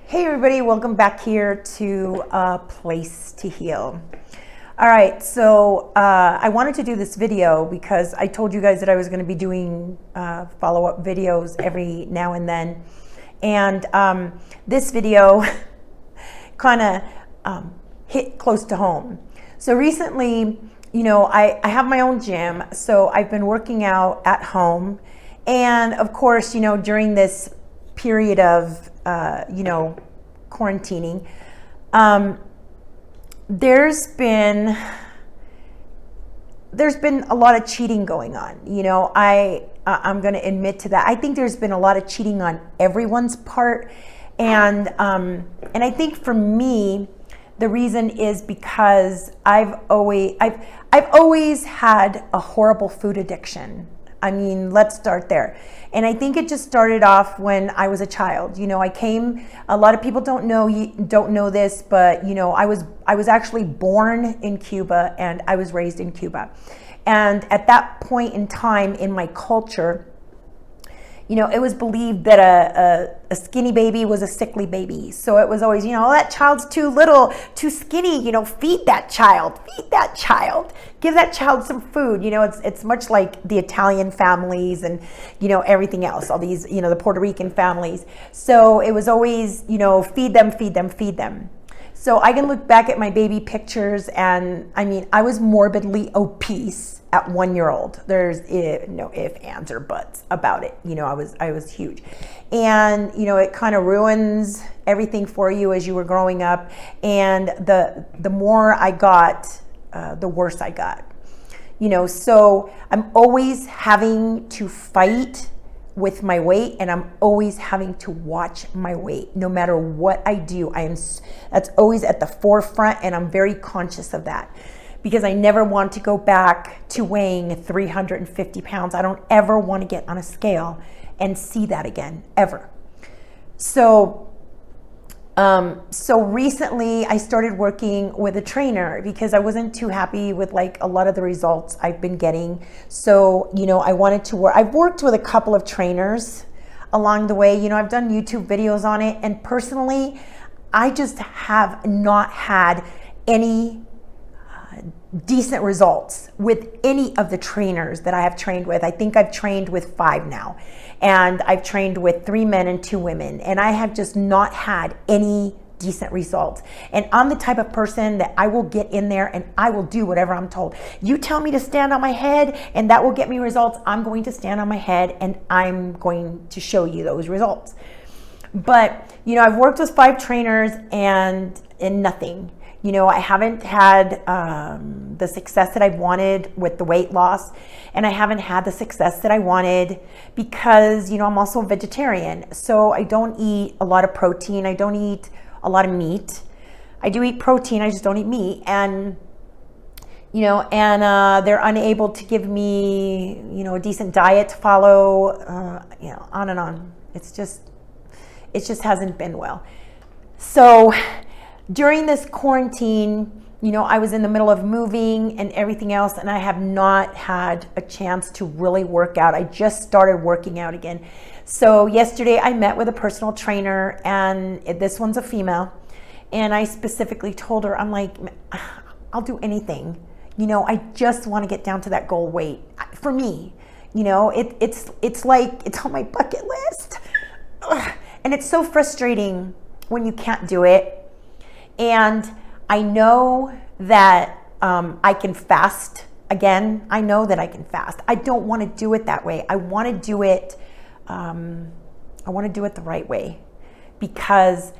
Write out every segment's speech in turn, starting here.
Hey everybody, welcome back here to A Place to Heal. All right, so I wanted to do this video because I told you guys that I was going to be doing follow-up videos every now and then. And this video kind of hit close to home. So recently, you know, I have my own gym, so I've been working out at home. And of course, you know, during this period of, quarantining, there's been a lot of cheating going on. You know, I'm going to admit to that. I think there's been a lot of cheating on everyone's part, and I think for me, the reason is because I've always had a horrible food addiction. I mean, let's start there. And I think it just started off when I was a child. You know, a lot of people don't know this, but you know, I was actually born in Cuba and I was raised in Cuba. And at that point in time in my culture, you know, it was believed that a skinny baby was a sickly baby. So it was always, you know, that child's too little, too skinny, you know, feed that child, give that child some food. You know, it's much like the Italian families and, you know, everything else, all these, you know, the Puerto Rican families. So it was always, you know, feed them. So I can look back at my baby pictures and I mean, I was morbidly obese at 1 year old. There's no ifs, ands, or buts about it. You know, I was huge. And, you know, it kind of ruins everything for you as you were growing up. And the more I got, the worse I got. You know, so I'm always having to fight with my weight, and I'm always having to watch my weight. No matter what I do, that's always at the forefront, and I'm very conscious of that because I never want to go back to weighing 350 pounds. I don't ever want to get on a scale and see that again, ever. So recently I started working with a trainer because I wasn't too happy with like a lot of the results I've been getting. So, you know, I wanted to work. I've worked with a couple of trainers along the way. You know, I've done YouTube videos on it, and personally, I just have not had any decent results with any of the trainers that I have trained with. I think I've trained with 5 now, and I've trained with 3 men and 2 women, and I have just not had any decent results. And I'm the type of person that I will get in there and I will do whatever I'm told. You tell me to stand on my head and that will get me results, I'm going to stand on my head and I'm going to show you those results. But, you know, I've worked with 5 trainers and nothing. You know, I haven't had the success that I wanted with the weight loss, and I haven't had the success that I wanted because, you know, I'm also a vegetarian. So I don't eat a lot of protein. I don't eat a lot of meat. I do eat protein, I just don't eat meat. And, you know, they're unable to give me, you know, a decent diet to follow, you know, on and on. It just hasn't been well. So during this quarantine, you know, I was in the middle of moving and everything else, and I have not had a chance to really work out. I just started working out again. So yesterday I met with a personal trainer, and this one's a female, and I specifically told her, I'm like, I'll do anything. You know, I just want to get down to that goal weight. For me, you know, it's like, it's on my bucket list. And it's so frustrating when you can't do it. And I know that I can fast again. I know that I can fast. I don't want to do it that way. I want to do it. I want to do it the right way because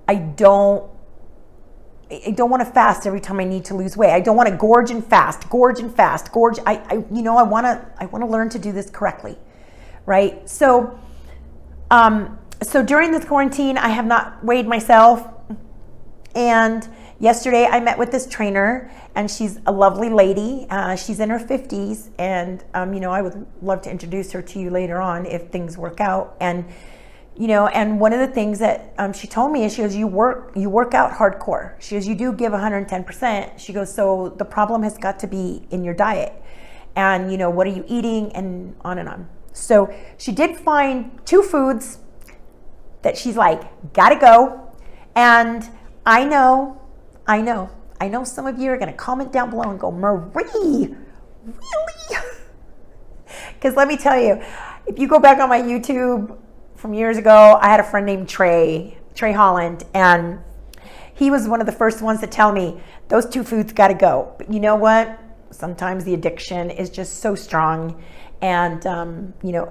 I don't want to fast every time I need to lose weight. I don't want to gorge and fast. You know, I want to learn to do this correctly, right? So during this quarantine, I have not weighed myself. And yesterday I met with this trainer, and she's a lovely lady. She's in her 50s, and you know, I would love to introduce her to you later on if things work out. And you know, and one of the things that she told me is, she goes, you work out hardcore. She goes, you do give 110%. She goes, so the problem has got to be in your diet, and you know, what are you eating, and on and on. So she did find 2 foods that she's like, gotta go. And I know some of you are going to comment down below and go, Marie, really? Because let me tell you, if you go back on my YouTube from years ago, I had a friend named Trey Holland, and he was one of the first ones to tell me those two foods got to go. But you know what? Sometimes the addiction is just so strong, and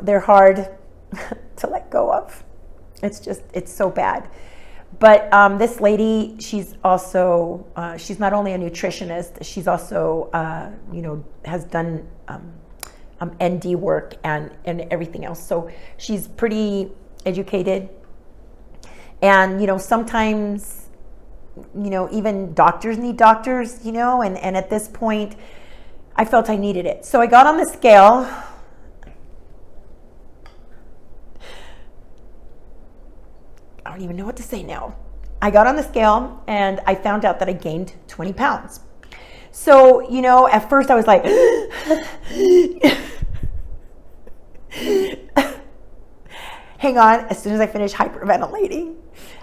they're hard to let go of. It's so bad. But this lady, she's also she's not only a nutritionist, she's also has done ND work and everything else. So she's pretty educated, and sometimes even doctors need doctors, and at this point I felt I needed it. So I got on the scale. I don't even know what to say now. I got on the scale and I found out that I gained 20 pounds. So, at first I was like, hang on, as soon as I finish hyperventilating,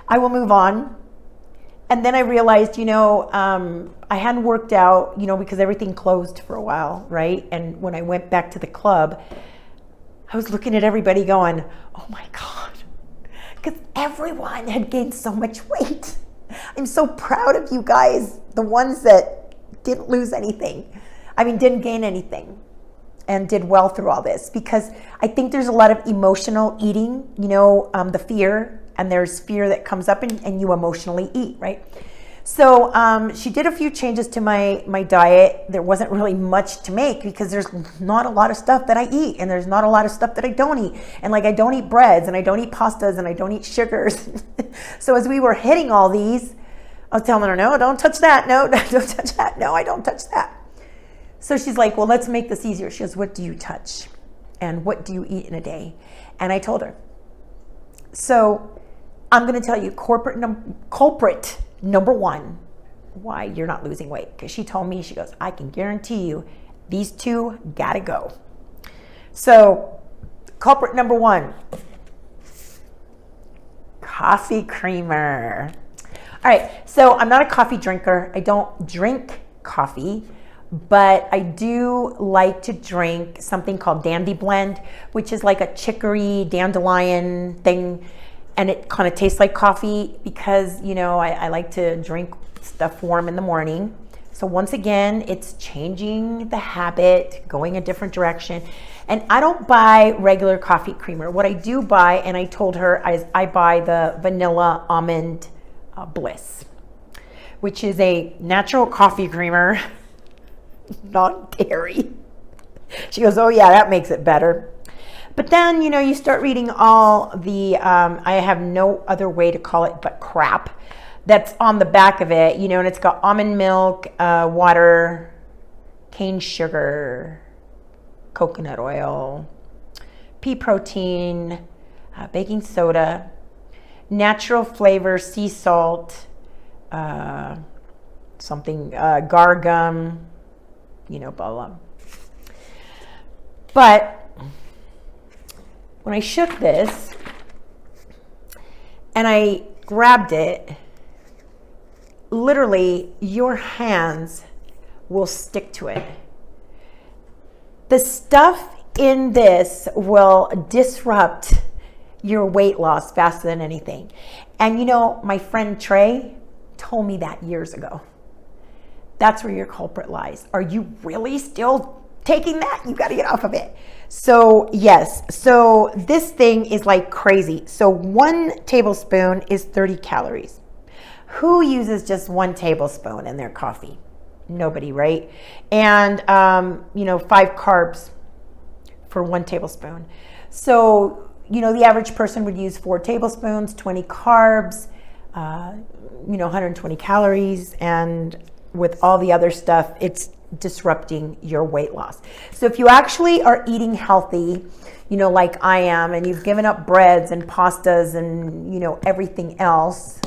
I will move on. And then I realized, I hadn't worked out, because everything closed for a while, right? And when I went back to the club, I was looking at everybody going, oh my God, because everyone had gained so much weight. I'm so proud of you guys, the ones that didn't lose anything. Didn't gain anything and did well through all this, because I think there's a lot of emotional eating, the fear, and there's fear that comes up and you emotionally eat, right? So she did a few changes to my diet. There wasn't really much to make because there's not a lot of stuff that I eat, and there's not a lot of stuff that I don't eat. And I don't eat breads, and I don't eat pastas, and I don't eat sugars. So as we were hitting all these, I was telling her, no, don't touch that. No, don't touch that. No, I don't touch that. So she's like, well, let's make this easier. She goes, what do you touch? And what do you eat in a day? And I told her. So I'm going to tell you culprit number one, why you're not losing weight. Because she told me, she goes, I can guarantee you these two got to go. So culprit number one, coffee creamer. All right, so I'm not a coffee drinker. I don't drink coffee, but I do like to drink something called Dandy Blend, which is like a chicory dandelion thing, and it kind of tastes like coffee because, I like to drink stuff warm in the morning. So once again, it's changing the habit, going a different direction. And I don't buy regular coffee creamer. What I do buy, and I told her, I buy the vanilla almond Bliss, which is a natural coffee creamer, non-dairy. She goes, oh yeah, that makes it better. But then, you start reading all the, I have no other way to call it but crap that's on the back of it, and it's got almond milk, water, cane sugar, coconut oil, pea protein, baking soda, natural flavor, sea salt, gar gum, blah, blah. But when I shook this and I grabbed it, literally your hands will stick to it. The stuff in this will disrupt your weight loss faster than anything. And my friend Trey told me that years ago. That's where your culprit lies. Are you really still taking that? You got to get off of it. So yes, so this thing is like crazy. So 1 tablespoon is 30 calories. Who uses just 1 tablespoon in their coffee? Nobody, right? And 5 carbs for 1 tablespoon. So the average person would use 4 tablespoons, 20 carbs, 120 calories, and with all the other stuff, it's disrupting your weight loss. So if you actually are eating healthy, like I am, and you've given up breads and pastas and, everything else,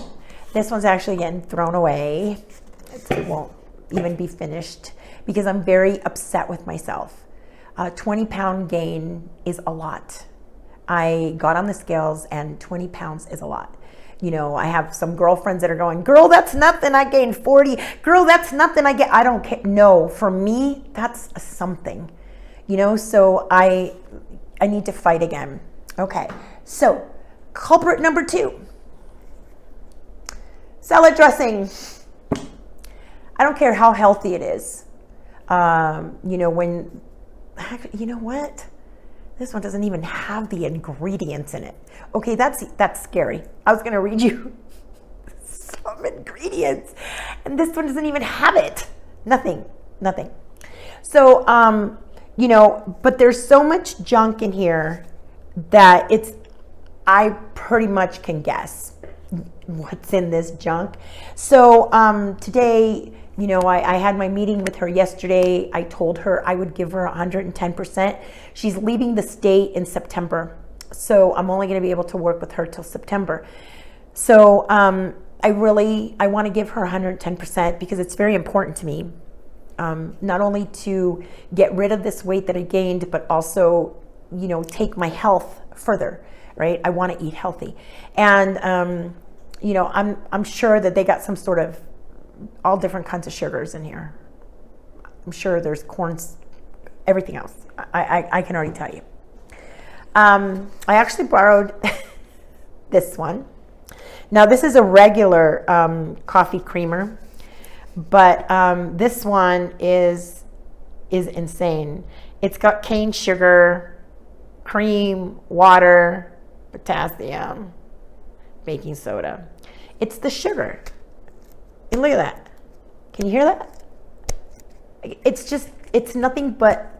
this one's actually getting thrown away. It won't even be finished because I'm very upset with myself. 20-pound gain is a lot. I got on the scales and 20 pounds is a lot. You know, I have some girlfriends that are going, girl, that's nothing, I gained 40. Girl, that's nothing, I don't care. No, for me, that's something, you know, so I need to fight again. Okay, so culprit number 2, salad dressing. I don't care how healthy it is. You know, you know what? This one doesn't even have the ingredients in it. Okay, that's scary. I was gonna read you some ingredients, and this one doesn't even have it. Nothing. So, you know, but there's so much junk in here that I pretty much can guess what's in this junk. So today, you know, I had my meeting with her yesterday. I told her I would give her 110%. She's leaving the state in September, so I'm only going to be able to work with her till September. So I want to give her 110% because it's very important to me, not only to get rid of this weight that I gained, but also, you know, take my health further, right? I want to eat healthy. And, you know, I'm sure that they got some sort of all different kinds of sugars in here. I'm sure there's corn, everything else. I can already tell you. I actually borrowed this one. Now this is a regular coffee creamer, but this one is insane. It's got cane sugar, cream, water, potassium, baking soda. It's the sugar. And look at that. Can you hear that? It's nothing but.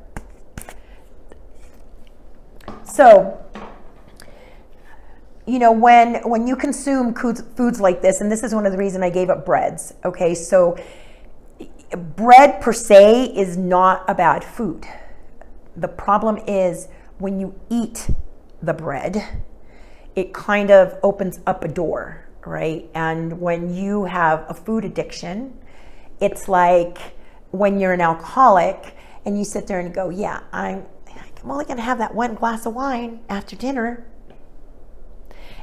So, you know, when you consume foods like this, and this is one of the reasons I gave up breads, okay? So bread per se is not a bad food. The problem is when you eat the bread, it kind of opens up a door, right? And when you have a food addiction, it's like when you're an alcoholic and you sit there and go, yeah, I'm only gonna have that one glass of wine after dinner.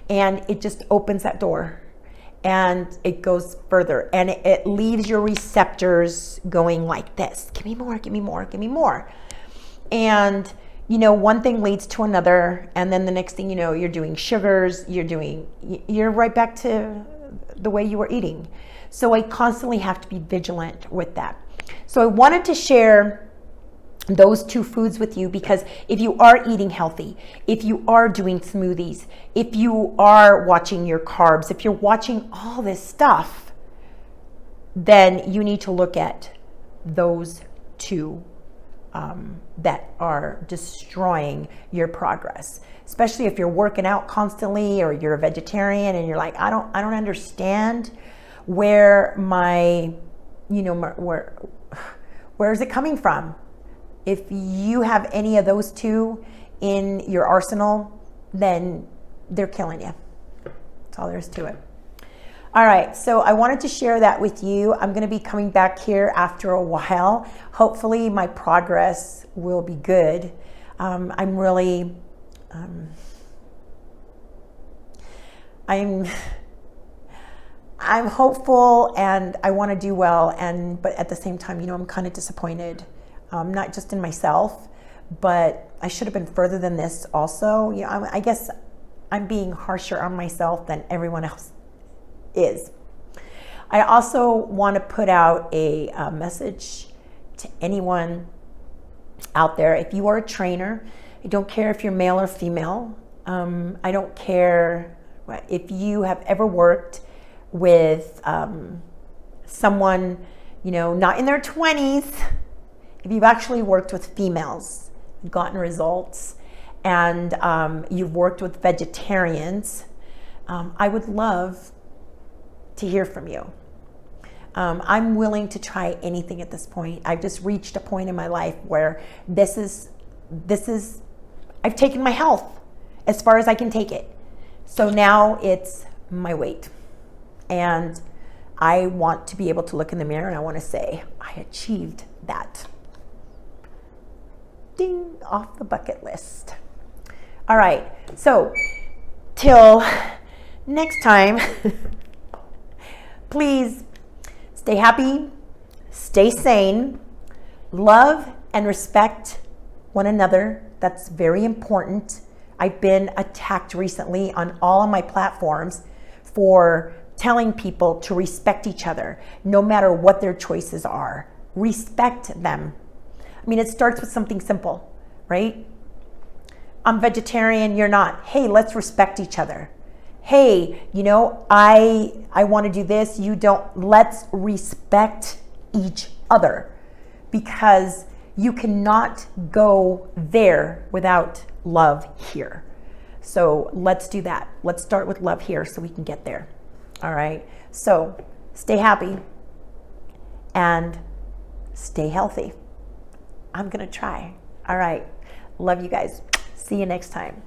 And it just opens that door and it goes further and it leaves your receptors going like this. Give me more, give me more, give me more. And you know, one thing leads to another, and then the next thing you know, you're doing sugars, you're right back to the way you were eating. So I constantly have to be vigilant with that. So I wanted to share those 2 foods with you because if you are eating healthy, if you are doing smoothies, if you are watching your carbs, if you're watching all this stuff, then you need to look at those 2 that are destroying your progress, especially if you're working out constantly or you're a vegetarian and you're like, I don't understand where my, you know, where is it coming from? If you have any of those 2 in your arsenal, then they're killing you. That's all there is to it. All right, so I wanted to share that with you. I'm gonna be coming back here after a while. Hopefully my progress will be good. I'm really, I'm hopeful and I wanna do well, but at the same time, you know, I'm kind of disappointed, not just in myself, but I should have been further than this also. You know, I guess I'm being harsher on myself than everyone else is. I also want to put out a message to anyone out there. If you are a trainer, I don't care if you're male or female. I don't care if you have ever worked with someone, you know, not in their 20s. If you've actually worked with females, gotten results, and you've worked with vegetarians, I would love to hear from you. I'm willing to try anything at this point. I've just reached a point in my life where this is, I've taken my health as far as I can take it. So now it's my weight. And I want to be able to look in the mirror and I want to say, I achieved that. Ding, off the bucket list. All right, so till next time, please stay happy, stay sane, love and respect one another. That's very important. I've been attacked recently on all of my platforms for telling people to respect each other, no matter what their choices are. Respect them. I mean, it starts with something simple, right? I'm vegetarian, you're not. Hey, let's respect each other. Hey, you know, I want to do this, you don't. Let's respect each other, because you cannot go there without love here. So let's do that. Let's start with love here so we can get there. All right. So stay happy and stay healthy. I'm going to try. All right. Love you guys. See you next time.